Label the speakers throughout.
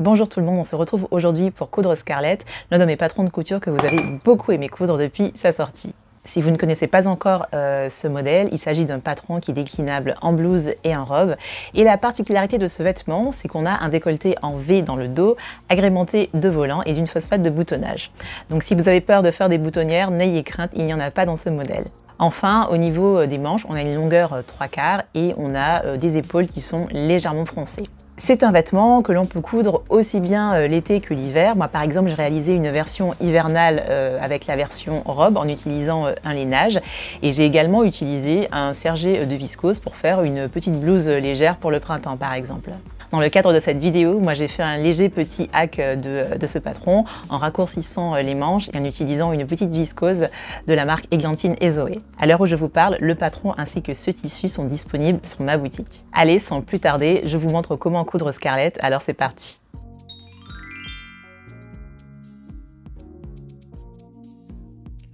Speaker 1: Bonjour tout le monde, on se retrouve aujourd'hui pour coudre Scarlett, l'un de mes patrons de couture que vous avez beaucoup aimé coudre depuis sa sortie. Si vous ne connaissez pas encore ce modèle, il s'agit d'un patron qui est déclinable en blouse et en robe. Et la particularité de ce vêtement, c'est qu'on a un décolleté en V dans le dos, agrémenté de volants et d'une phosphate de boutonnage. Donc si vous avez peur de faire des boutonnières, n'ayez crainte, il n'y en a pas dans ce modèle. Enfin, au niveau des manches, on a une longueur 3/4 et on a des épaules qui sont légèrement froncées. C'est un vêtement que l'on peut coudre aussi bien l'été que l'hiver. Moi par exemple j'ai réalisé une version hivernale avec la version robe en utilisant un lainage et j'ai également utilisé un sergé de viscose pour faire une petite blouse légère pour le printemps par exemple. Dans le cadre de cette vidéo, moi j'ai fait un léger petit hack de ce patron en raccourcissant les manches et en utilisant une petite viscose de la marque Églantine et Zoé. À l'heure où je vous parle, le patron ainsi que ce tissu sont disponibles sur ma boutique. Allez, sans plus tarder, je vous montre comment coudre Scarlett, alors c'est parti.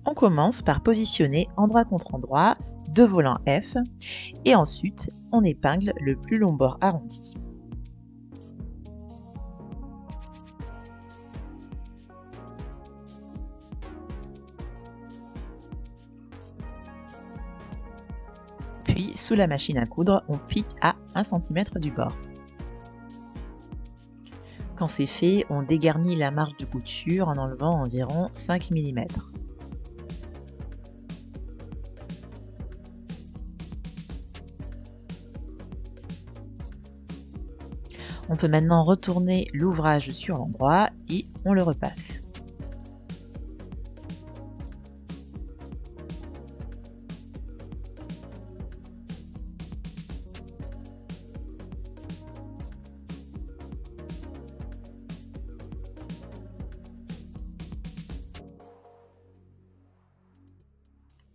Speaker 1: On commence par positionner endroit contre endroit deux volants F et ensuite on épingle le plus long bord arrondi. Puis sous la machine à coudre, on pique à 1 cm du bord. Quand c'est fait, on dégarnit la marge de couture en enlevant environ 5 mm. On peut maintenant retourner l'ouvrage sur l'endroit et on le repasse.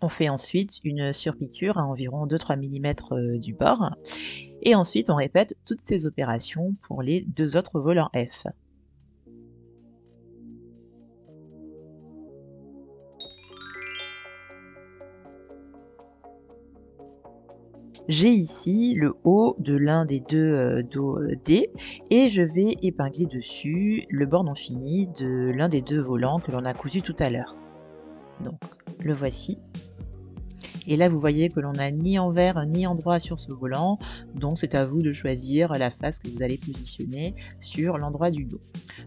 Speaker 1: On fait ensuite une surpiqûre à environ 2-3 mm du bord et ensuite on répète toutes ces opérations pour les deux autres volants F. J'ai ici le haut de l'un des deux dos D et je vais épingler dessus le bord non fini de l'un des deux volants que l'on a cousu tout à l'heure. Donc le voici. Et là vous voyez que l'on n'a ni envers ni endroit sur ce volant, donc c'est à vous de choisir la face que vous allez positionner sur l'endroit du dos.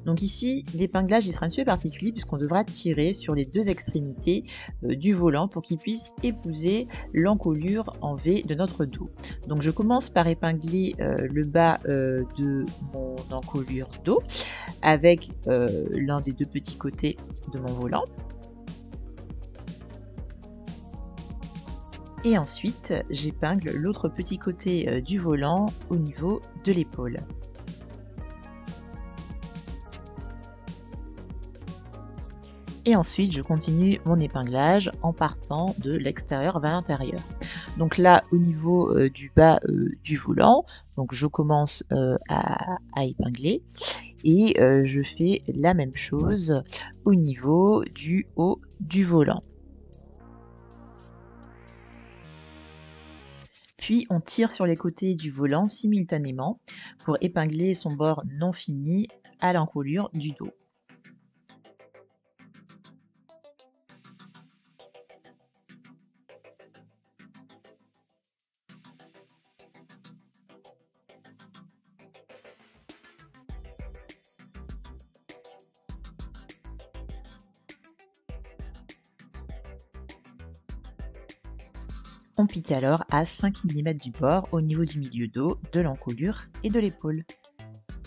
Speaker 1: Donc ici l'épinglage il sera un petit peu particulier puisqu'on devra tirer sur les deux extrémités du volant pour qu'il puisse épouser l'encolure en V de notre dos. Donc je commence par épingler le bas de mon encolure dos avec l'un des deux petits côtés de mon volant. Et ensuite, j'épingle l'autre petit côté du volant au niveau de l'épaule. Et ensuite, je continue mon épinglage en partant de l'extérieur vers l'intérieur. Donc là, au niveau du bas du volant, donc je commence à épingler et je fais la même chose au niveau du haut du volant. Puis on tire sur les côtés du volant simultanément pour épingler son bord non fini à l'encolure du dos. On pique alors à 5 mm du bord au niveau du milieu dos, de l'encolure et de l'épaule.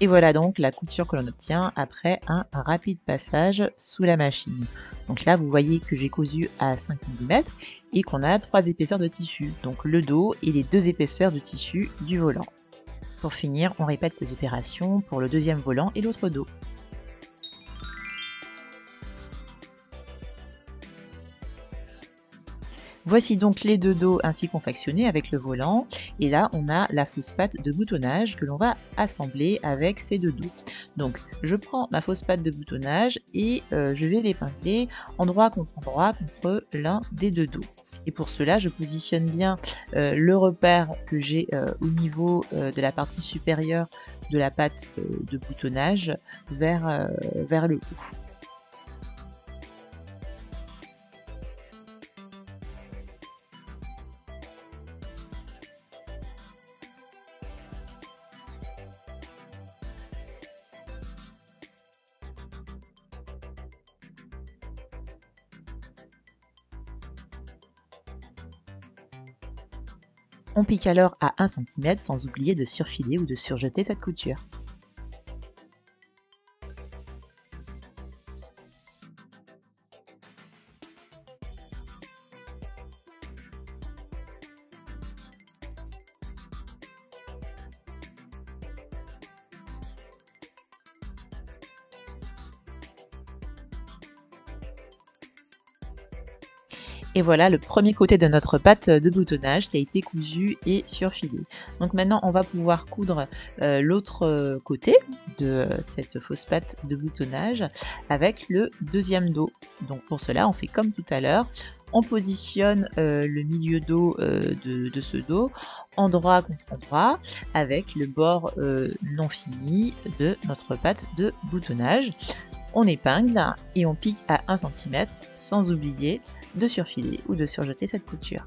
Speaker 1: Et voilà donc la couture que l'on obtient après un rapide passage sous la machine. Donc là vous voyez que j'ai cousu à 5 mm et qu'on a 3 épaisseurs de tissu, donc le dos et les 2 épaisseurs de tissu du volant. Pour finir, on répète ces opérations pour le deuxième volant et l'autre dos. Voici donc les deux dos ainsi confectionnés avec le volant et là on a la fausse patte de boutonnage que l'on va assembler avec ces deux dos. Donc je prends ma fausse patte de boutonnage et je vais l'épingler endroit contre l'un des deux dos. Et pour cela, je positionne bien le repère que j'ai au niveau de la partie supérieure de la pâte de boutonnage vers le haut. On pique alors à 1 cm sans oublier de surfiler ou de surjeter cette couture. Et voilà le premier côté de notre pâte de boutonnage qui a été cousu et surfilé. Donc maintenant on va pouvoir coudre l'autre côté de cette fausse pâte de boutonnage avec le deuxième dos. Donc pour cela on fait comme tout à l'heure, on positionne le milieu dos de ce dos endroit contre endroit avec le bord non fini de notre pâte de boutonnage. On épingle et on pique à 1 cm sans oublier de surfiler ou de surjeter cette couture.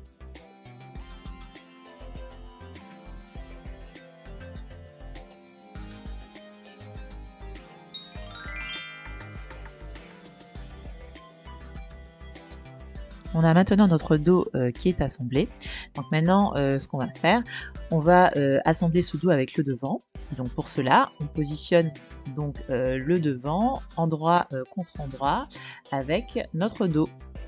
Speaker 1: On a maintenant notre dos qui est assemblé. Donc maintenant, ce qu'on va faire, on va assembler ce dos avec le devant. Donc pour cela, on positionne donc le devant endroit contre endroit avec notre dos.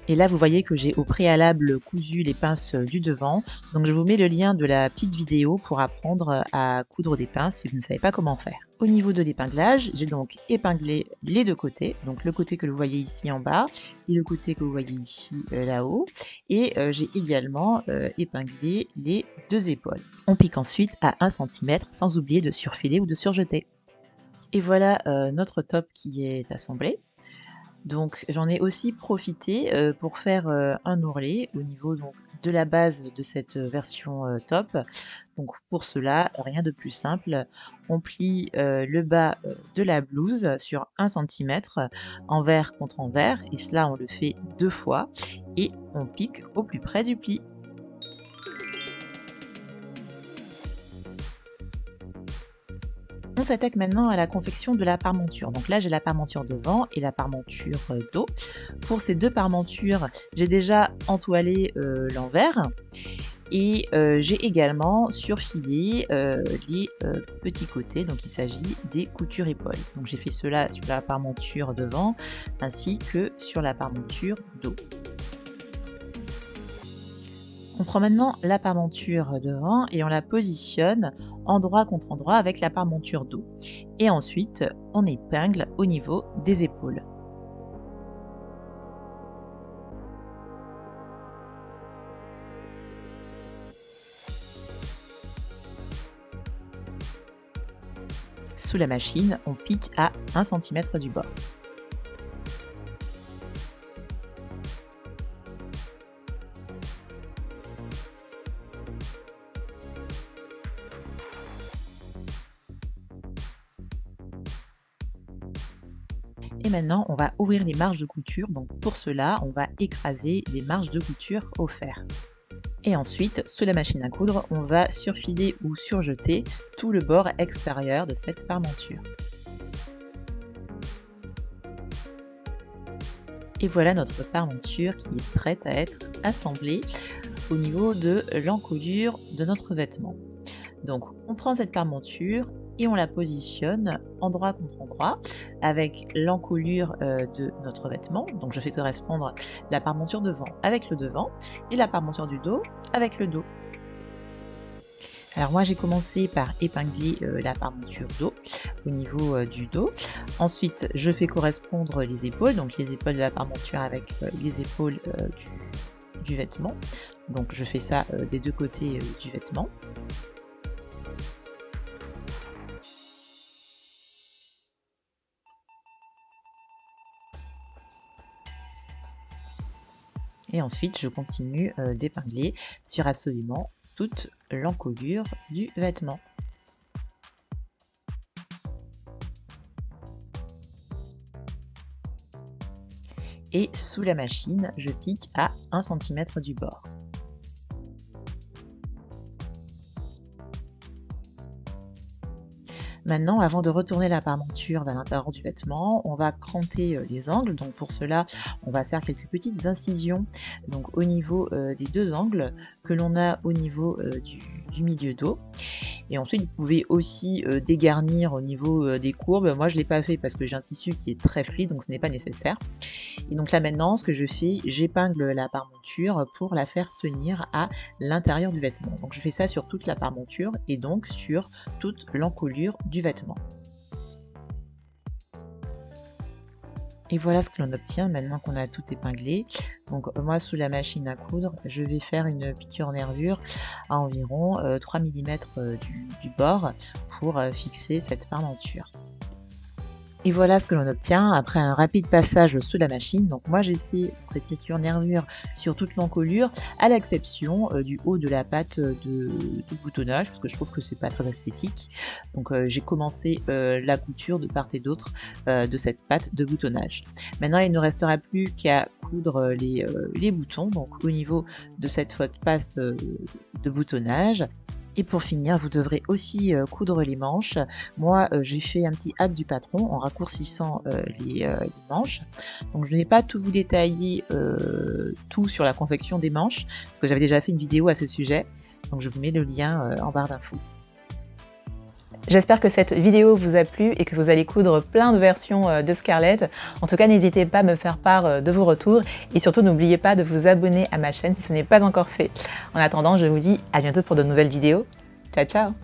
Speaker 1: Et là, vous voyez que j'ai au préalable cousu les pinces du devant. Donc je vous mets le lien de la petite vidéo pour apprendre à coudre des pinces si vous ne savez pas comment faire. Au niveau de l'épinglage, j'ai donc épinglé les deux côtés. Donc le côté que vous voyez ici en bas et le côté que vous voyez ici là-haut. Et j'ai également épinglé les deux épaules. On pique ensuite à 1 cm sans oublier de surfiler ou de surjeter. Et voilà notre top qui est assemblé. Donc j'en ai aussi profité pour faire un ourlet au niveau donc, de la base de cette version top. Donc pour cela, rien de plus simple. On plie le bas de la blouse sur 1 cm envers contre envers et cela on le fait 2 fois et on pique au plus près du pli. On s'attaque maintenant à la confection de la parmenture. Donc là, j'ai la parmenture devant et la parmenture dos. Pour ces deux parmentures, j'ai déjà entoilé l'envers et j'ai également surfilé les petits côtés. Donc il s'agit des coutures épaules. Donc j'ai fait cela sur la parmenture devant ainsi que sur la parmenture dos. On prend maintenant la parmenture devant et on la positionne endroit contre endroit avec la parmenture dos. Et ensuite, on épingle au niveau des épaules. Sous la machine, on pique à 1 cm du bord. Et maintenant, on va ouvrir les marges de couture. Donc pour cela, on va écraser les marges de couture au fer. Et ensuite, sous la machine à coudre, on va surfiler ou surjeter tout le bord extérieur de cette parmenture. Et voilà notre parmenture qui est prête à être assemblée au niveau de l'encolure de notre vêtement. Donc on prend cette parmenture et on la positionne endroit contre endroit avec l'encolure de notre vêtement. Donc je fais correspondre la parmenture devant avec le devant et la parmenture du dos avec le dos. Alors moi j'ai commencé par épingler la parmenture dos au niveau du dos. Ensuite je fais correspondre les épaules, donc les épaules de la parmenture avec les épaules du vêtement. Donc je fais ça des deux côtés du vêtement. Et ensuite, je continue d'épingler sur absolument toute l'encolure du vêtement. Et sous la machine, je pique à 1 cm du bord. Maintenant, avant de retourner la parmenture vers l'intérieur du vêtement, on va cranter les angles. Donc pour cela, on va faire quelques petites incisions donc au niveau des 2 angles que l'on a au niveau du milieu dos. Et ensuite, vous pouvez aussi dégarnir au niveau des courbes. Moi, je ne l'ai pas fait parce que j'ai un tissu qui est très fluide, donc ce n'est pas nécessaire. Et donc là maintenant, ce que je fais, j'épingle la parmenture pour la faire tenir à l'intérieur du vêtement. Donc je fais ça sur toute la parmenture et donc sur toute l'encolure du vêtement. Et voilà ce que l'on obtient maintenant qu'on a tout épinglé. Donc moi, sous la machine à coudre, je vais faire une piqûre nervure à environ 3 mm du bord pour fixer cette parmenture. Et voilà ce que l'on obtient après un rapide passage sous la machine. Donc moi j'ai fait cette piqûre nervure sur toute l'encolure, à l'exception du haut de la patte de boutonnage, parce que je trouve que c'est pas très esthétique. Donc j'ai commencé la couture de part et d'autre de cette patte de boutonnage. Maintenant il ne restera plus qu'à coudre les boutons, donc au niveau de cette faute passe de boutonnage. Et pour finir, vous devrez aussi coudre les manches. Moi, j'ai fait un petit hack du patron en raccourcissant les manches. Donc, je n'ai pas tout vous détailler tout sur la confection des manches, parce que j'avais déjà fait une vidéo à ce sujet. Donc, je vous mets le lien en barre d'infos. J'espère que cette vidéo vous a plu et que vous allez coudre plein de versions de Scarlett. En tout cas, n'hésitez pas à me faire part de vos retours et surtout n'oubliez pas de vous abonner à ma chaîne si ce n'est pas encore fait. En attendant, je vous dis à bientôt pour de nouvelles vidéos. Ciao, ciao!